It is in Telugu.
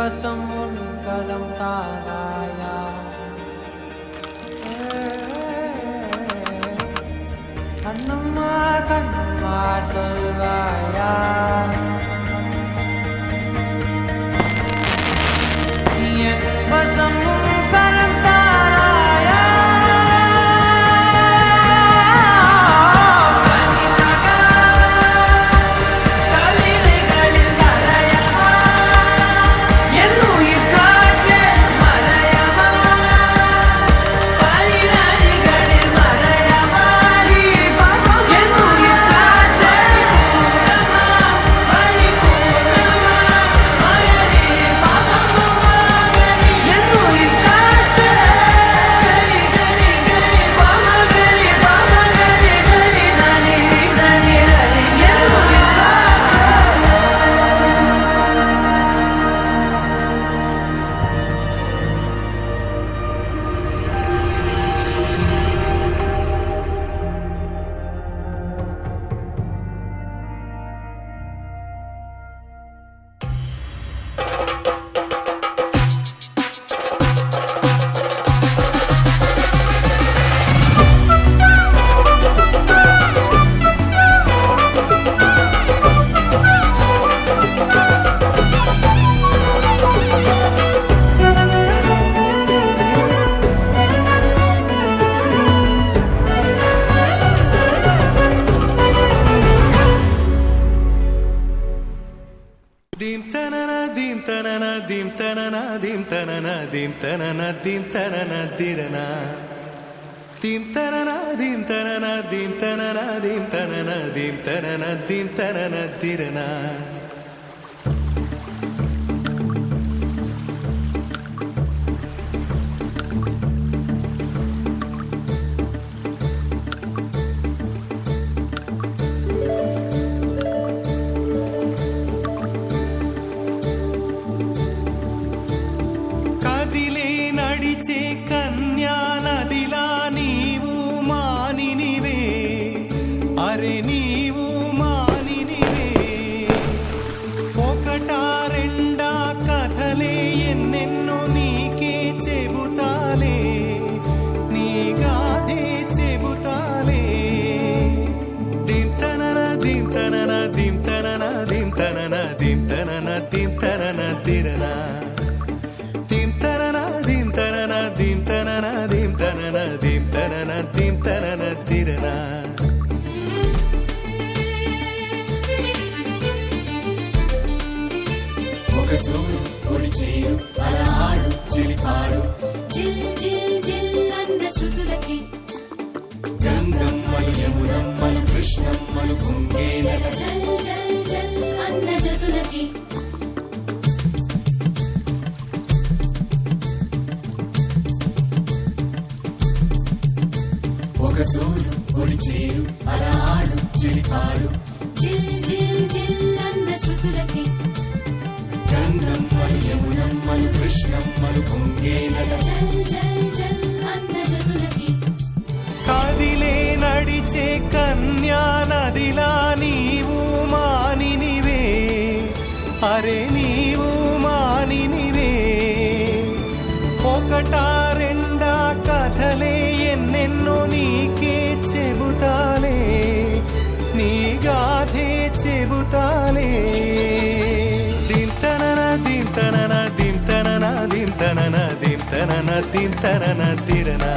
वसमुन्करं ताराया Kannamma Kannamma सल्वाया वसमुन्करं ताराया Dim tanana dim tanana dim tanana dim tanana dim tanana dim tanana dirana dim tanana dim tanana dim tanana dim tanana dim tanana dim tanana dirana కన్యా నదిలా నీవు మానినివే అరే నీవు మానినివే ఒకటా రెండా కథలే ఎన్నెన్నో నీకే చెబుతాలే నీ గాథే చెబుతాలే దింతనన దింతనన దింతనన దింతనన దింతనన దింతనన తిరనా dim tanana dim tanana dim tanana dim tanana dim tanana dim tanana dirana oka zoru odi cheeru ala aadu chilipaadu jil jil jil anna shrutulaki gangam malu yamunam malu krishnam malu kungelata jal jal jal anna jatulaki ఒక సూరు ఒడి చేరు అలా ఆడు చెలిపాడు జిల్ జిల్ జిల్ అన్న శృతులకి గంగం మలు యమునం మలు కృష్ణం మలు పొంగేనట జల్ జల్ జల్ అన్న జతులకి కాదిలే నడిచే కన్యా నదిలా నీవు మానినివే అరే నీవు మానినివే ఒకటా రెండా కథలే ఎన్నెన్నో నీకే చెబుతాలే నీ గాథే చెబుతాలే దింతనన దింతనన దింతనన దింతనన దింతనన దింతనన తిరనా